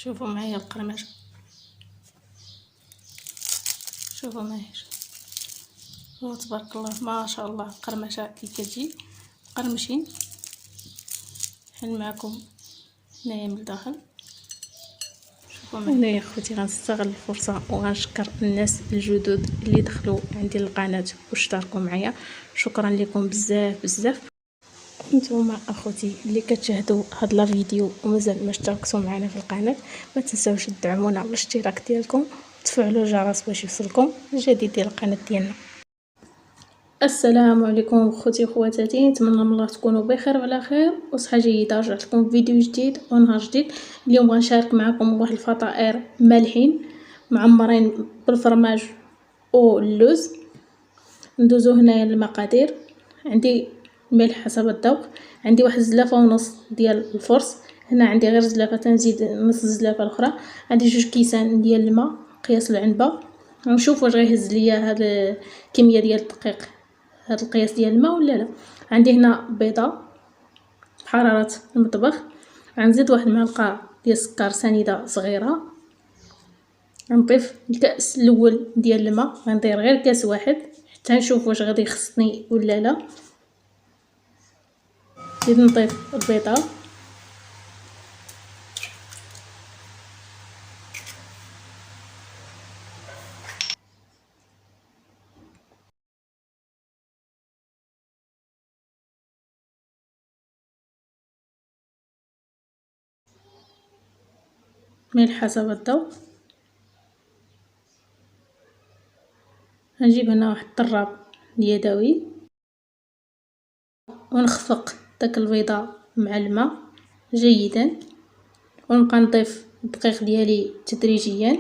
شوفوا معايا القرمشه، شوفوا معايا هو تبارك الله ما شاء الله. القرمشه كي كتجي مقرمشين حل معكم هنايا من الداخل. شوفوا معايا هنايا خوتي غنستغل الفرصه وغنشكر الناس الجدد اللي دخلوا عندي القناه واشتركوا معايا. شكرا لكم بزاف بزاف. نتوما اخوتي اللي كتشاهدوا هاد لا فيديو ومازال ما اشتركتوا معنا في القناه، ما تنساوش تدعمونا بالاشتراك ديالكم وتفعلوا الجرس باش يوصلكم الجديد ديال القناه ديالنا. السلام عليكم خوتي وخواتاتي، نتمنى من الله تكونوا بخير وعلى خير وصحه جيده. رجعت لكم بفيديو جديد ونهار جديد. اليوم غنشارك معكم واحد الفطائر مالحين معمرين بالفرماج واللوز. ندوزو هنايا المقادير. عندي الملح حسب الذوق، عندي واحد زلافه ونص ديال الفرص، هنا عندي غير زلافه تنزيد نص زلافه الاخرى، عندي 2 كيسان ديال الماء قياس العنبه. نشوف واش غيهز ليا هاد الكميه ديال الدقيق هاد القياس ديال الماء ولا لا. عندي هنا بيضه بحراره المطبخ، غنزيد واحد المعلقه ديال السكر سنيده صغيره، غنضيف الكاس الاول ديال الماء، غندير غير كاس واحد حتى نشوف واش غادي يخصني ولا لا. نزيد نضيف البيضه، ملح حسب الذوق. غنجيب هنا واحد الطراب اليدوي ونخفق داك البيضه مع الماء جيدا، ونبقى نضيف الدقيق ديالي تدريجيا.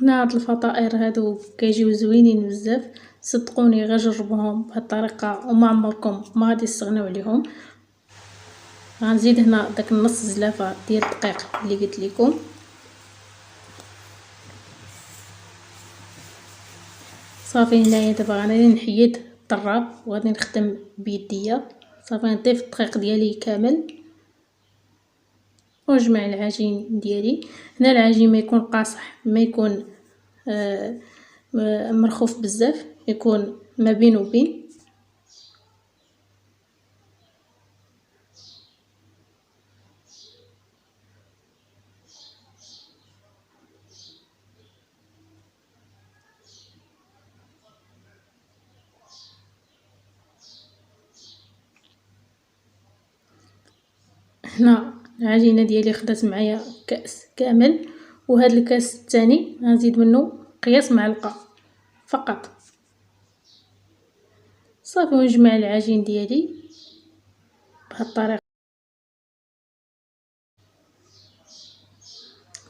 هنا هاد الفطائر هادو كيجيو زوينين بزاف، صدقوني غير جربوهم بهاد الطريقه وما عمركم ما غادي تستغناو عليهم. غنزيد هنا داك النص زلافه ديال الدقيق اللي قلت لكم. صافي هنايا دابا غادي نحيد الطراب وغادي نخدم بيديا. صافي نضيف الدقيق ديالي كامل ونجمع العجين ديالي. هنا العجين ما يكون قاصح، ما يكون مرخوف بزاف، يكون ما بين وبين. هنا العجينه ديالي خدات معايا كاس كامل، وهذا الكاس الثاني غنزيد منه قياس معلقه فقط. صافي ونجمع العجين ديالي بهذه الطريقه.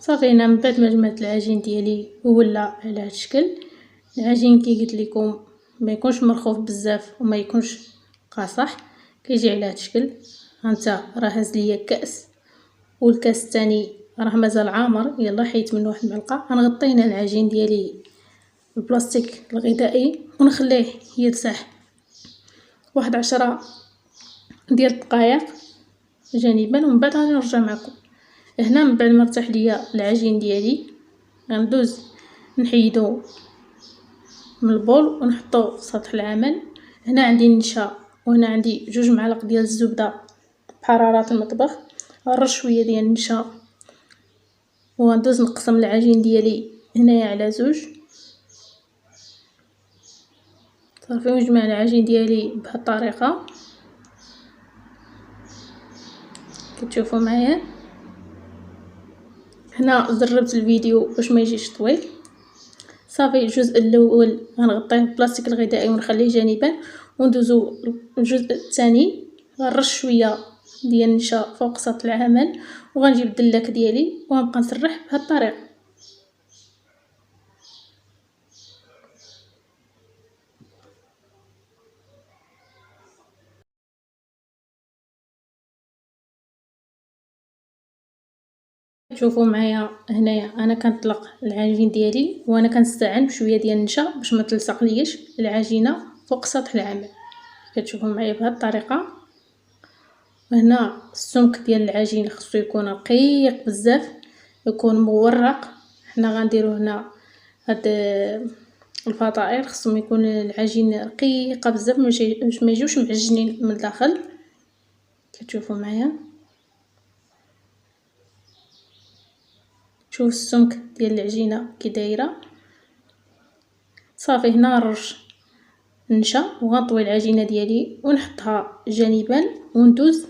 صافي هنا من بعد ما جمعت العجين ديالي ولا على هذا الشكل. العجين كي قلت لكم ما يكونش مرخوف بزاف وما يكونش قاصح، كيجي على هذا الشكل. هانتا راه هز ليا كاس والكاس الثاني راه مازال عامر، يلا حيت منه واحد المعلقه. غنغطي هنا العجين ديالي البلاستيك الغذائي ونخليه يرتاح واحد 10 ديال الدقائق جانبا، ومن بعد غادي نرجع معكم. هنا من بعد ما ارتاح ليا العجين ديالي غندوز نحيدو من البول ونحطو في سطح العمل. هنا عندي النشا وهنا عندي 2 معالق ديال الزبده بحراره المطبخ. غنرش شويه ديال النشا وغندوز نقسم العجين ديالي هنايا على 2. صافي ونجمع العجين ديالي بهذه الطريقه كتشوفوا معايا. هنا دربت الفيديو باش ما يجيش طويل. صافي الجزء الاول غنغطيه بلاستيك الغذائي ونخليه جانبا، وندوزو الجزء الثاني غنرش شويه ديال النشا فوق سطح العمل، وغنجيب الدلاك ديالي وغنبقى نسرح بهذه الطريقه. تشوفوا معايا هنايا انا كنطلق العجين ديالي وانا كنستعن بشويه ديال النشا باش ما تلصق ليش العجينه فوق سطح العمل. كتشوفوا معايا بهذه الطريقه. هنا السمك ديال العجين خصو يكون رقيق بزاف، يكون مورق. حنا غنديرو هنا هاد الفطائر خصهم يكون العجين رقيقه بزاف باش ما يجيوش معجنين من الداخل. كتشوفوا معايا، شوف السمك ديال العجينه كي دايره. صافي هنا نرش النشا وغنطوي العجينه ديالي ونحطها جانبا وندوز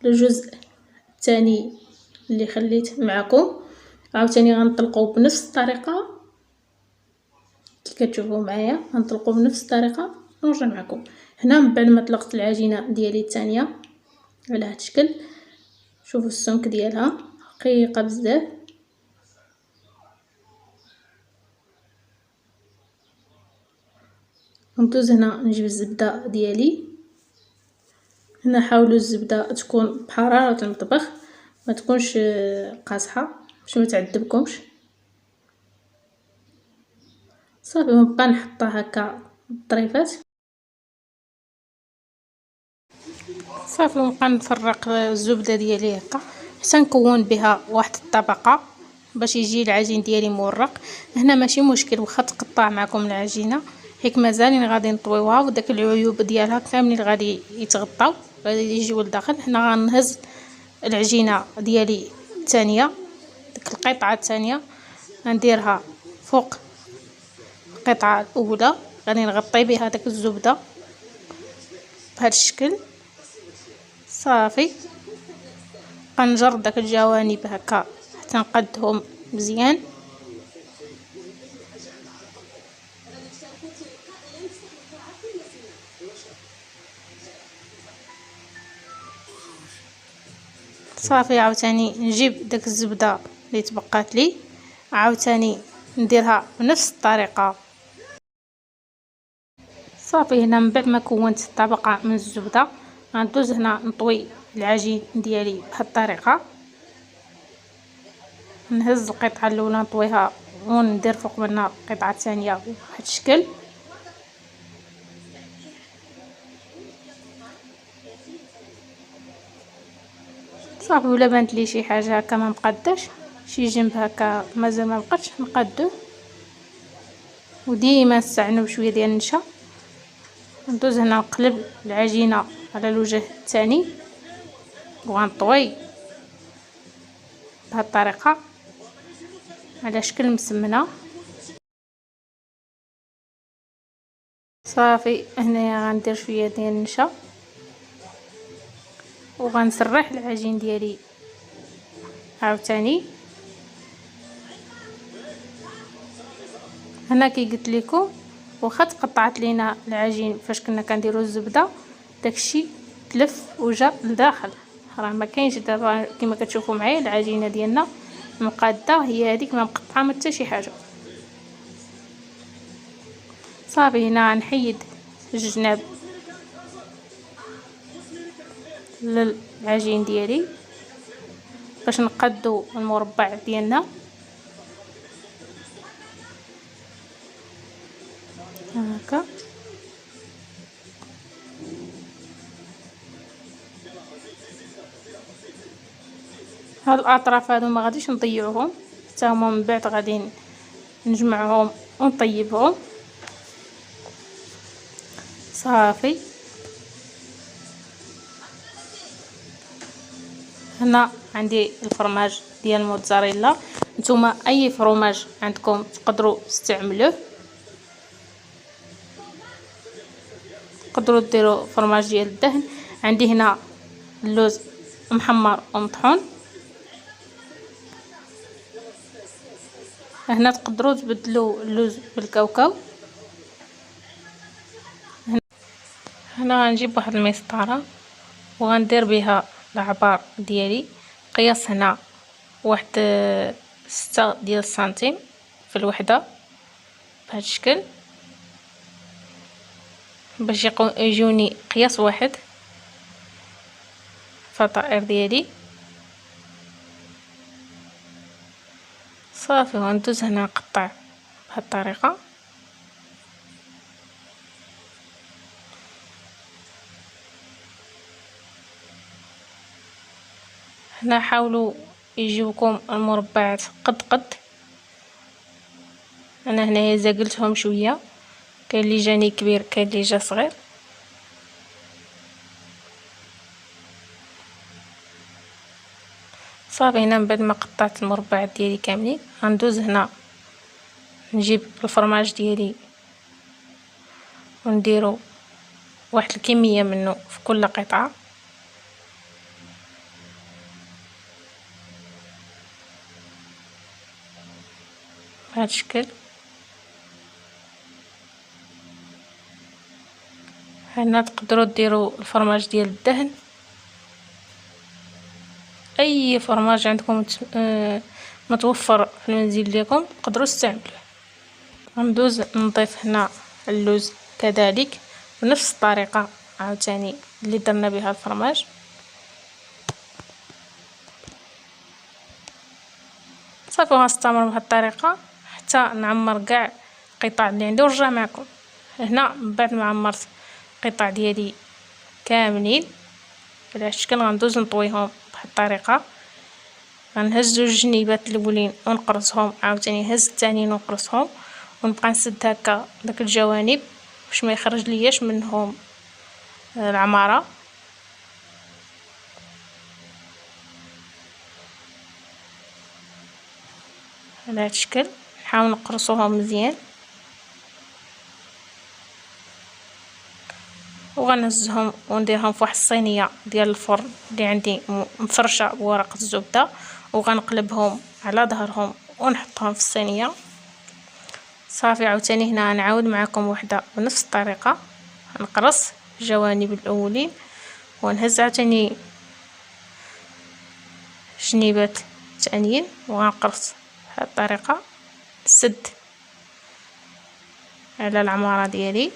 للجزء الثاني اللي خليت معكم. عاوتاني غنطلقوا بنفس الطريقه كي كتشوفوا معايا، غنطلقوا بنفس الطريقه ونرجع معكم. هنا من بعد ما طلقت العجينه ديالي الثانيه على هذا الشكل، شوفوا السمك ديالها رقيقه بزاف. ندوز هنا نجيب الزبده ديالي. هنا حاولوا الزبده تكون بحراره المطبخ، ما تكونش قاصحه باش ما تعذبكمش. صافي ونبقى نحطها هكا بالطريفات. صافي ونبقى نفرق الزبده ديالي هكا حتى نكون بها واحد الطبقه باش يجي العجين ديالي مورق. هنا ماشي مشكل واخا تقطع معكم العجينه، حيت مازالين غادي نطويوها وداك العيوب ديالها كاملين غادي يتغطاو، غادي يجيو لداخل. هنا غنهز العجينه ديالي الثانيه، ديك القطعه الثانيه غنديرها فوق القطعه الاولى، غادي نغطي بها داك الزبده بهذا الشكل. صافي غنجرد داك الجوانب هكا حتى نقدهم مزيان. صافي عاوتاني نجيب داك الزبده اللي تبقات لي، عاوتاني نديرها بنفس الطريقه. صافي هنا من بعد ما كونت طبقه من الزبده غندوز هنا نطوي العجين ديالي بهذه الطريقه. نهز القطعه الاولى نطويها وندير فوق منها القطعه الثانيه بهذا الشكل. صافي ولا بانت لي شي حاجه هكا ما مقاداش، شي جنب هكا مازال ما بقاتش، نقادوه. وديما نستعنوا بشويه ديال النشا. ندوز هنا نقلب العجينه على الوجه الثاني وغنطوي بهذه الطريقه على شكل مسمنه. صافي هنايا غندير شويه ديال النشا وغنسرح العجين ديالي عاوتاني. هنا كي قلت لكم واخا تقطعت لينا العجين فاش كنا كنديروا الزبده، داكشي تلف وجا لداخل. راه ما كاينش دابا كما كتشوفوا معايا العجينه ديالنا مقاده، هي هذيك ما مقطعه ما حتى شي حاجه. صافي هنا غنحيد الجناب للعجين ديالي باش نقادو المربع ديالنا هكا. هاد الاطراف هادو ما غاديش نضيعوهم حتى هما، من بعد غادي نجمعهم ونطيبهم. صافي هنا عندي الفرماج ديال الموتزاريلا، نتوما اي فروماج عندكم تقدروا تستعملوه، تقدروا ديروا فرماج ديال الدهن. عندي هنا اللوز محمر ومطحون. هنا تقدروا تبدلوا اللوز بالكاوكاو. هنا غنجيب واحد المسطره وغندير بها العبار ديالي. قياس هنا واحد 6 ديال السنتيم في الوحده بهذا الشكل باش يجوني قياس واحد الفطائر ديالي. صافي وندوز هنا نقطع بهذه الطريقه. هنا حاولوا يجيوكم المربعات قد قد. انا هنايا زاقلتهم شويه، كاين اللي جاني كبير كاين اللي جا صغير. صافي هنا من بعد ما قطعت المربعات ديالي كاملين غندوز هنا نجيب الفرماج ديالي ونديرو واحد الكميه منه في كل قطعه. بهذا الشكل. هنا تقدروا ديروا الفرماج ديال الدهن، اي فرماج عندكم متوفر في المنزل ديالكم تقدروا تستعملوه. غندوز نضيف هنا اللوز كذلك بنفس الطريقه عاوتاني اللي درنا بها الفرماج. صافي غنستمر بهذه الطريقه حتى نعمر كاع القطع اللي عندي ونرجع معكم. هنا من بعد ما عمرت القطع ديالي كاملين على الشكل غندوز نطويهم بهذه الطريقه. غنهز جوج جنيبات الاولين ونقرصهم، عاوتاني نهز الثانيين ونقرصهم، ونبقى نسد هكا داك الجوانب باش ما يخرج لياش منهم العماره. على هذا الشكل نحاول نقرصوهم مزيان وغنهزهم ونديرهم في واحد الصينيه ديال الفرن اللي عندي مفرشه بورق الزبده، وغنقلبهم على ظهرهم ونحطهم في الصينيه. صافي عاوتاني هنا نعاود معكم وحده بنفس الطريقه، نقرص الجوانب الاولين ونهز عاوتاني جنيبات ثانيين وغنقرص بهذه الطريقه نسد على العماره ديالي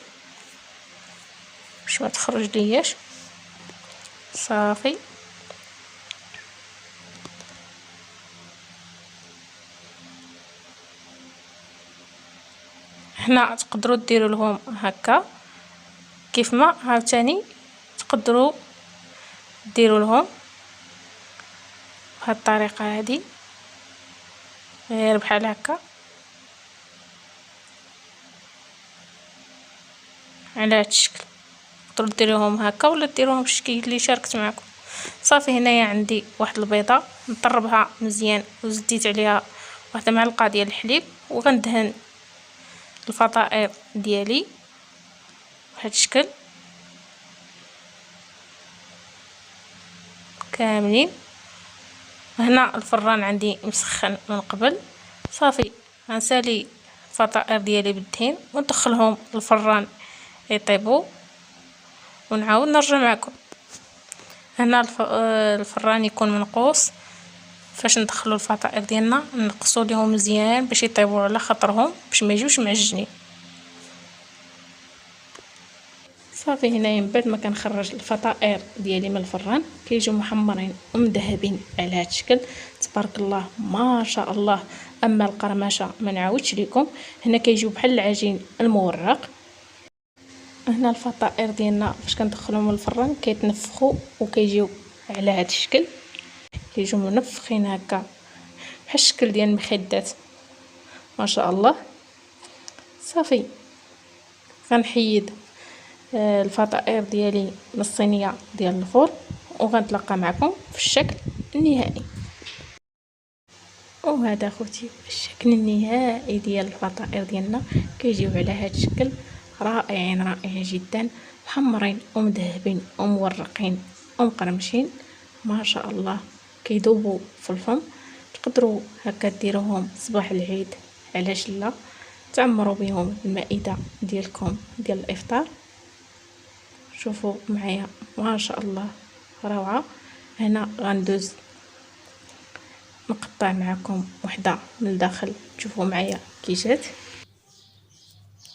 باش ما تخرج لياش. صافي هنا تقدروا ديروا لهم هكا كيف ما عاوتاني تقدروا ديروا لهم بهذه الطريقه هذه غير بحال هكا على هذا الشكل. تقدروا ديروهم هكا ولا ديروهم بالشكل اللي شاركت معكم. صافي هنايا عندي واحد البيضه نطربها مزيان وزديت عليها واحده معلقه ديال الحليب وغندهن الفطائر ديالي بهذا الشكل كاملين. هنا الفران عندي مسخن من قبل. صافي غنسالي الفطائر ديالي بالدهن وندخلهم الفران يطيبوا ونعاود نرجع معكم. هنا الفران يكون منقوص فاش ندخلوا الفطائر ديالنا نقصوا ليهم مزيان باش يطيبوا على خاطرهم باش ما يجيوش معجنين. صافي هنايا من بعد ما كنخرج الفطائر ديالي من الفران كيجيو محمرين ومذهبين على هذا الشكل تبارك الله ما شاء الله. اما القرمشه ما نعاودش لكم، هنا كيجيو بحال العجين المورق. هنا الفطائر ديالنا فاش كندخلوهم الفران كيتنفخوا وكيجيو على هذا الشكل، كيجيو منفخين هكا بحال الشكل ديال المخدات ما شاء الله. صافي غنحيد الفطائر ديالي من الصينيه ديال الفرن وغنتلاقى معكم في الشكل النهائي. وهذا خوتي الشكل النهائي ديال الفطائر ديالنا كيجيو على هذا الشكل رائعين رائعين جدا، محمرين ومذهبين ومورقين ومقرمشين ما شاء الله كيذوبوا في الفم. تقدروا هكا ديروهم صباح العيد علاش لا، تعمروا بهم المائده ديالكم ديال الافطار. شوفوا معايا ما شاء الله روعه. هنا غندوز نقطع معكم وحده من الداخل تشوفوا معايا كي جات.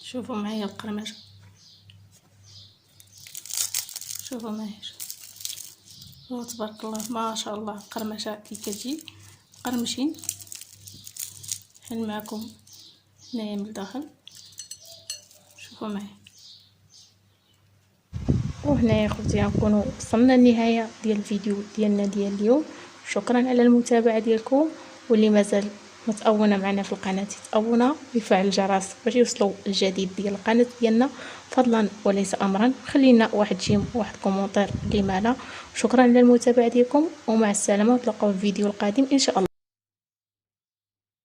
شوفوا معايا القرمشه، شوفوا معايا تبارك الله ما شاء الله. القرمشه كي كتجي قرمشين نحل معكم هنايا من الداخل، شوفوا معايا. وهنايا خوتي نكونوا وصلنا للنهايه ديال الفيديو ديالنا ديال اليوم. شكرا على المتابعه ديالكم، واللي مازال متأونه معنا في القناه يتأونا ويفعل الجرس باش يوصلوا الجديد ديال القناه ديالنا، فضلا وليس امرا. خلينا واحد جيم واحد كومونتير لما لا. شكرا على المتابعه ديالكم ومع السلامه، ونتلاقاو في الفيديو القادم ان شاء الله.